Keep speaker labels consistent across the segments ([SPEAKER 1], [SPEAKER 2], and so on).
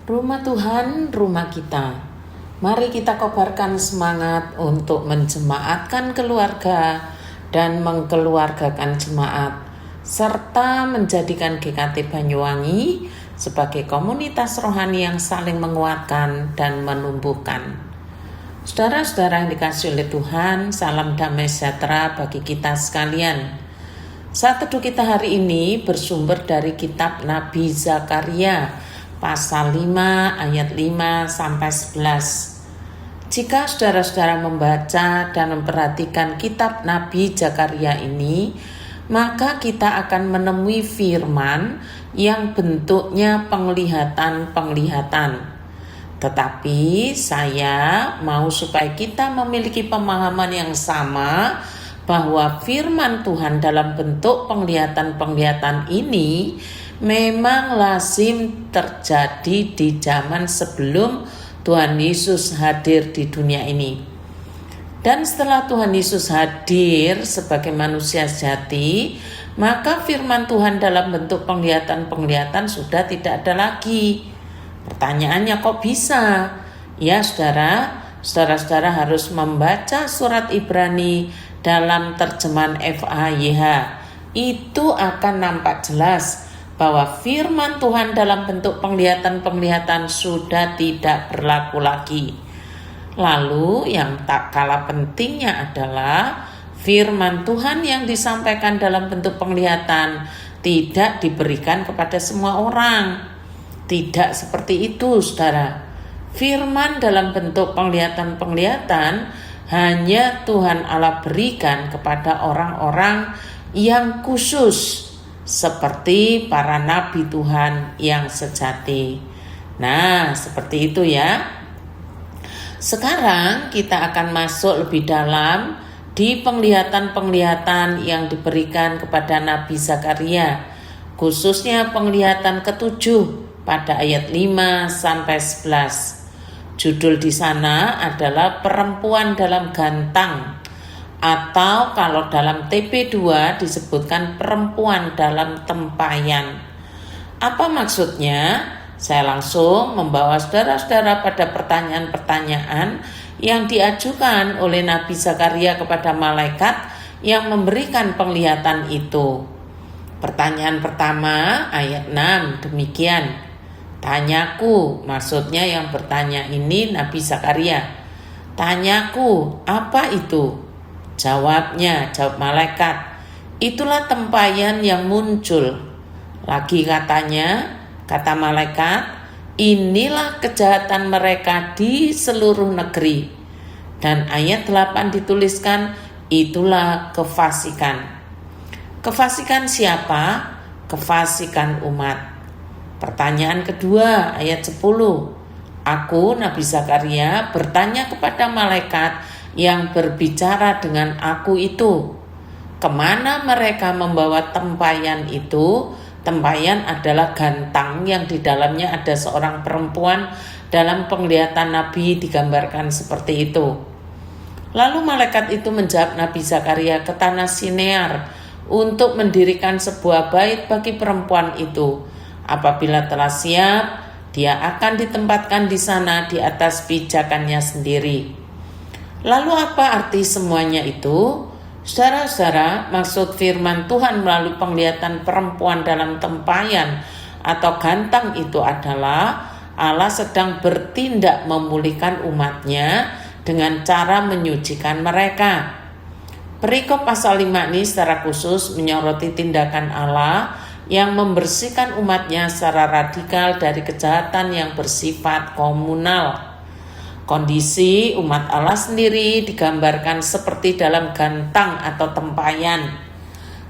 [SPEAKER 1] Rumah Tuhan, rumah kita. Mari kita kobarkan semangat untuk menjemaatkan keluarga dan mengkeluargakan jemaat, serta menjadikan GKT Banyuwangi sebagai komunitas rohani yang saling menguatkan dan menumbuhkan. Saudara-saudara yang dikasihi oleh Tuhan, salam damai sejahtera bagi kita sekalian. Saat teduh kita hari ini bersumber dari kitab Nabi Zakaria, pasal 5 ayat 5 sampai 11. Jika saudara-saudara membaca dan memperhatikan kitab Nabi Zakaria ini, maka kita akan menemui firman yang bentuknya penglihatan-penglihatan. Tetapi saya mau supaya kita memiliki pemahaman yang sama bahwa firman Tuhan dalam bentuk penglihatan-penglihatan ini memang lazim terjadi di zaman sebelum Tuhan Yesus hadir di dunia ini. Dan setelah Tuhan Yesus hadir sebagai manusia sejati, maka firman Tuhan dalam bentuk penglihatan-penglihatan sudah tidak ada lagi. Pertanyaannya, kok bisa? Ya saudara harus membaca surat Ibrani dalam terjemahan FAYH. Itu akan nampak jelas bahwa firman Tuhan dalam bentuk penglihatan-penglihatan sudah tidak berlaku lagi. Lalu yang tak kalah pentingnya adalah firman Tuhan yang disampaikan dalam bentuk penglihatan tidak diberikan kepada semua orang. Tidak seperti itu, saudara. Firman dalam bentuk penglihatan-penglihatan hanya Tuhan Allah berikan kepada orang-orang yang khusus, seperti para nabi Tuhan yang sejati. Nah, seperti itu ya. Sekarang kita akan masuk lebih dalam di penglihatan-penglihatan yang diberikan kepada Nabi Zakaria, khususnya penglihatan ketujuh pada ayat 5 sampai 11. Judul di sana adalah perempuan dalam gantang, atau kalau dalam TP2 disebutkan perempuan dalam tempayan. Apa maksudnya? Saya langsung membawa saudara-saudara pada pertanyaan-pertanyaan yang diajukan oleh Nabi Zakaria kepada malaikat yang memberikan penglihatan itu. Pertanyaan pertama ayat 6 demikian. Tanyaku, maksudnya yang bertanya ini Nabi Zakaria. Tanyaku, apa itu? Jawab malaikat, itulah tempayan yang muncul. Lagi kata malaikat, inilah kejahatan mereka di seluruh negeri. Dan ayat 8 dituliskan, itulah kefasikan. Kefasikan siapa? Kefasikan umat. Pertanyaan kedua ayat 10. Aku Nabi Zakaria bertanya kepada malaikat yang berbicara dengan aku itu, kemana mereka membawa tempayan itu? Tempayan adalah gantang yang di dalamnya ada seorang perempuan. Dalam penglihatan Nabi digambarkan seperti itu. Lalu malaikat itu menjawab Nabi Zakaria ke tanah Sinear untuk mendirikan sebuah bait bagi perempuan itu. Apabila telah siap, dia akan ditempatkan di sana di atas pijakannya sendiri. Lalu apa arti semuanya itu? Saudara-saudara, maksud firman Tuhan melalui penglihatan perempuan dalam tempayan atau gantang itu adalah Allah sedang bertindak memulihkan umatnya dengan cara menyucikan mereka. Perikop pasal 5 ini secara khusus menyoroti tindakan Allah yang membersihkan umatnya secara radikal dari kejahatan yang bersifat komunal. Kondisi umat Allah sendiri digambarkan seperti dalam gantang atau tempayan.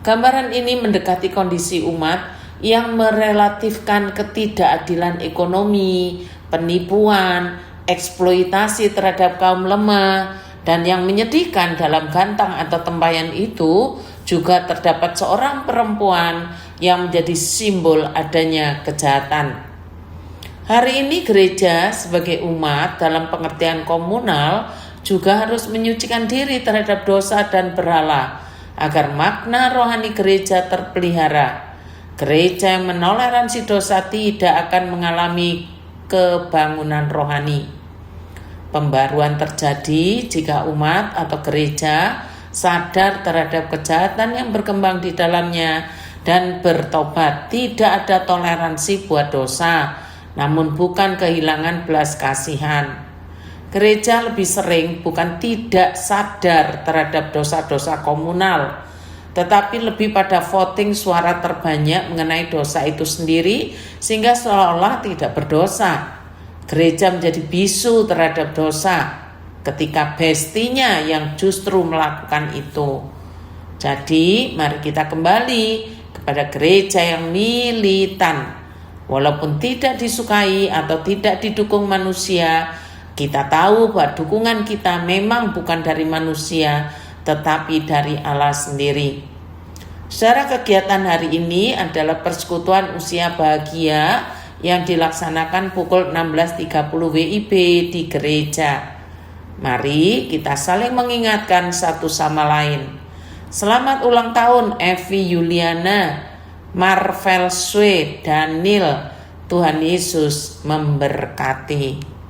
[SPEAKER 1] Gambaran ini mendekati kondisi umat yang merelatifkan ketidakadilan ekonomi, penipuan, eksploitasi terhadap kaum lemah, dan yang menyedihkan dalam gantang atau tempayan itu juga terdapat seorang perempuan yang menjadi simbol adanya kejahatan. Hari ini gereja sebagai umat dalam pengertian komunal juga harus menyucikan diri terhadap dosa dan berhala agar makna rohani gereja terpelihara. Gereja yang menoleransi dosa tidak akan mengalami kebangunan rohani. Pembaruan terjadi jika umat atau gereja sadar terhadap kejahatan yang berkembang di dalamnya dan bertobat. Tidak ada toleransi buat dosa, namun bukan kehilangan belas kasihan. Gereja lebih sering bukan tidak sadar terhadap dosa-dosa komunal, tetapi lebih pada voting suara terbanyak mengenai dosa itu sendiri, sehingga seolah-olah tidak berdosa. Gereja menjadi bisu terhadap dosa ketika bestinya yang justru melakukan itu. Jadi mari kita kembali kepada gereja yang militan. Walaupun tidak disukai atau tidak didukung manusia, kita tahu bahwa dukungan kita memang bukan dari manusia, tetapi dari Allah sendiri. Secara kegiatan hari ini adalah persekutuan usia bahagia yang dilaksanakan pukul 16.30 WIB di gereja. Mari kita saling mengingatkan satu sama lain. Selamat ulang tahun Evi Yuliana, Marvel Sue, Daniel. Tuhan Yesus memberkati.